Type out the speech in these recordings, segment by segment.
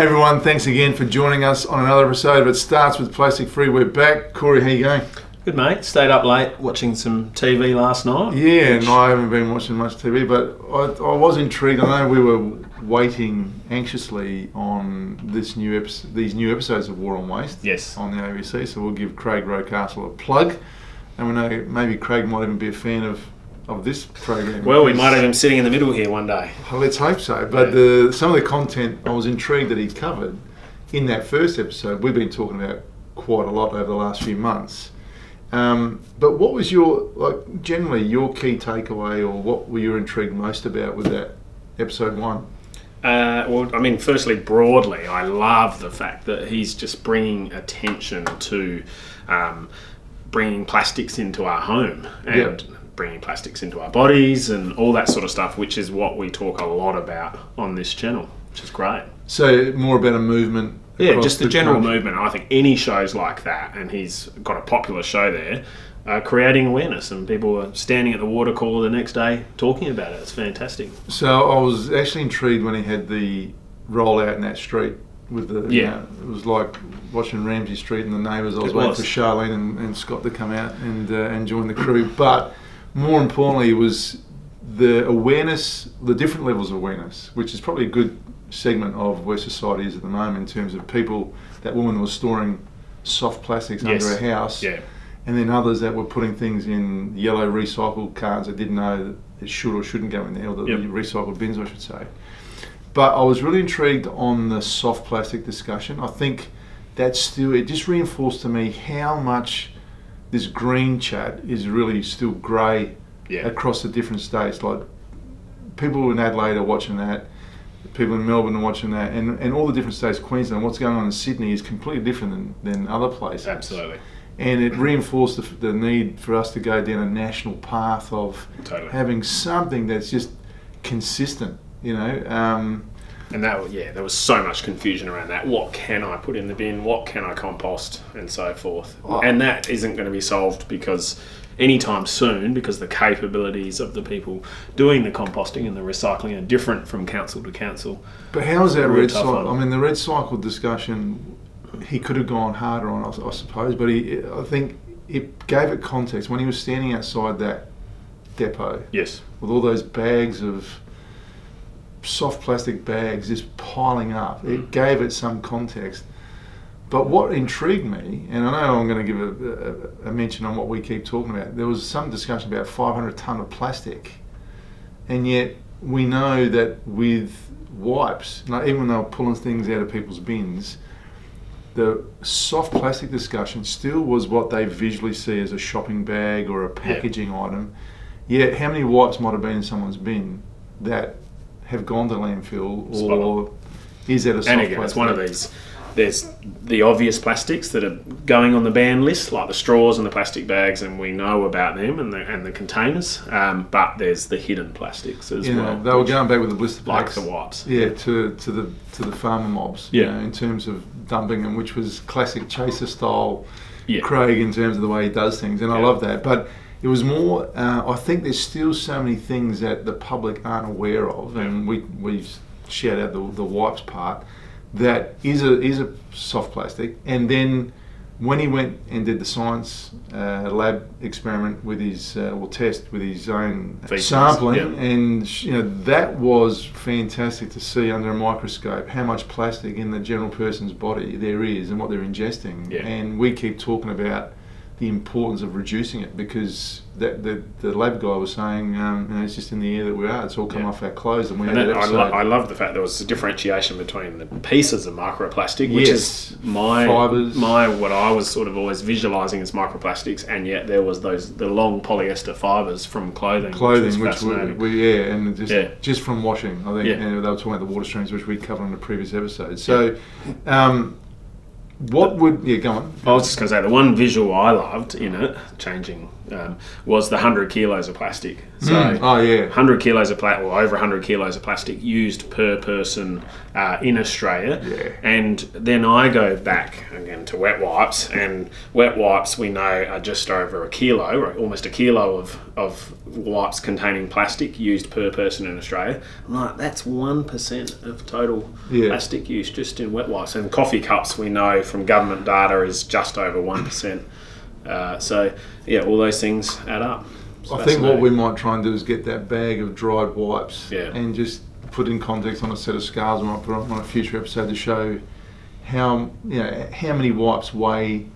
Hey everyone, thanks again for joining us on another episode of It Starts With Plastic Free. We're back. Corey, how you going? Good, mate. Stayed up late watching some TV last night. Yeah, and I haven't been watching much TV, but I was intrigued. I know we were waiting anxiously on these new episodes of War on Waste. Yes. On the ABC, so we'll give Craig Rocastle a plug. And we know maybe Craig might even be a fan of this program. Well, we might have him sitting in the middle here one day. Well, let's hope so. But some of the content I was intrigued that he covered in that first episode, we've been talking about quite a lot over the last few months. But what was generally your key takeaway, or what were you intrigued most about with that episode 1? Well, I mean, firstly, broadly, I love the fact that he's just bringing attention to bringing plastics into our home and bringing plastics into our bodies and all that sort of stuff, which is what we talk a lot about on this channel, which is great. So more about a movement. Yeah, just the general movement. I think any shows like that, and he's got a popular show there, creating awareness, and people are standing at the water cooler the next day talking about it. It's fantastic. So I was actually intrigued when he had the rollout in that street with the it was like watching Ramsay Street and the Neighbours. I was waiting for Charlene and Scott to come out and join the crew, but more importantly was the awareness, the different levels of awareness, which is probably a good segment of where society is at the moment in terms of people. That woman was storing soft plastics under her house, and then others that were putting things in yellow recycled cartons that didn't know that it should or shouldn't go in there, or the recycled bins, I should say. But I was really intrigued on the soft plastic discussion. I think that it just reinforced to me how much this green chat is really still grey across the different states. Like, people in Adelaide are watching that, people in Melbourne are watching that, and all the different states, Queensland, what's going on in Sydney is completely different than other places. Absolutely. And it reinforced the need for us to go down a national path of having something that's just consistent, And there was so much confusion around that. What can I put in the bin? What can I compost? And so forth. And that isn't going to be solved anytime soon, because the capabilities of the people doing the composting and the recycling are different from council to council. But how is that red cycle? I mean, the red cycle discussion, he could have gone harder on, I suppose, but I think it gave it context. When he was standing outside that depot with all those bags of soft plastic bags just piling up, it gave it some context. But what intrigued me, and I know I'm going to give a mention on what we keep talking about, there was some discussion about 500 tonne of plastic, and yet we know that with wipes, even when they were pulling things out of people's bins, the soft plastic discussion still was what they visually see as a shopping bag or a packaging item. Yet how many wipes might have been in someone's bin that have gone to landfill, or is that a soft plastic? And again, it's one of these. There's the obvious plastics that are going on the ban list, like the straws and the plastic bags, and we know about them and the containers. But there's the hidden plastics as well. They were going back with the blister packs, like the wipes. Yeah, to the farmer mobs. In terms of dumping them, which was classic Chaser style. Craig, in terms of the way he does things, and I love that. But it was more. I think there's still so many things that the public aren't aware of, and we shout out the wipes part. That is a soft plastic. And then when he went and did the science lab experiment with his test with his own sampling, and that was fantastic to see under a microscope how much plastic in the general person's body there is and what they're ingesting. And we keep talking about the importance of reducing it, because the lab guy was saying it's just in the air that we are. It's all come off our clothes, and I love the fact there was a differentiation between the pieces of microplastic, which is fibers, what I was sort of always visualising as microplastics, and yet there was the long polyester fibres from clothing, which just from washing. I think and they were talking about the water streams, which we covered in the previous episode. So. What would go on? I was just going to say the one visual I loved in it, changing was the 100 kilos of plastic. So 100 kilos of plastic, or over 100 kilos of plastic used per person in Australia. Yeah. And then I go back again to wet wipes, and wet wipes we know are just over a kilo, or almost a kilo of wipes containing plastic used per person in Australia. I'm like, that's 1% of total plastic use just in wet wipes. And coffee cups we know from government data is just over 1%. So all those things add up. I think what we might try and do is get that bag of dried wipes and just put in context on a set of scales. We might put on a future episode to show how many wipes weigh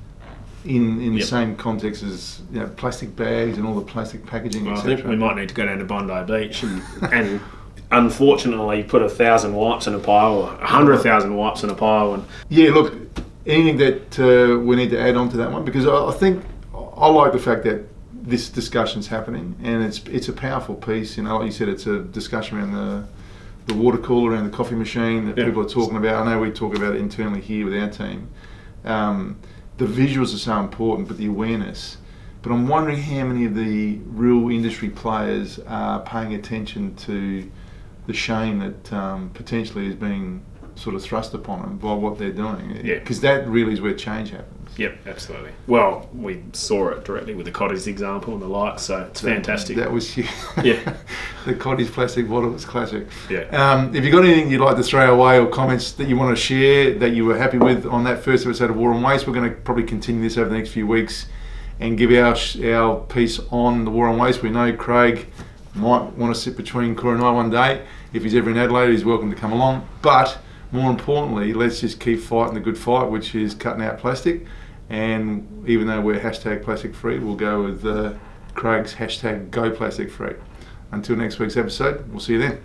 in the same context as plastic bags and all the plastic packaging. Well, I think we might need to go down to Bondi Beach and unfortunately put 1,000 wipes in a pile, or 100,000 wipes in a pile. And look, anything that we need to add on to that one, because I think I like the fact that this discussion's happening, and it's a powerful piece. Like you said, it's a discussion around the water cooler, around the coffee machine that people are talking about. I know we talk about it internally here with our team. The visuals are so important, but the awareness. But I'm wondering how many of the real industry players are paying attention to the shame that potentially is being sort of thrust upon them by what they're doing. Because that really is where change happens. Yep, absolutely. Well, we saw it directly with the Cotties example and the like, so it's fantastic. That was huge. Yeah. The Cotties plastic bottle was classic. Yeah. If you've got anything you'd like to throw away, or comments that you want to share that you were happy with on that first episode of Water and Waste, we're going to probably continue this over the next few weeks and give our piece on the War on Waste. We know Craig might want to sit between Cora and I one day. If he's ever in Adelaide, he's welcome to come along. But more importantly, let's just keep fighting the good fight, which is cutting out plastic. And even though we're #plastic free, we'll go with Craig's #go plastic free. Until next week's episode, we'll see you then.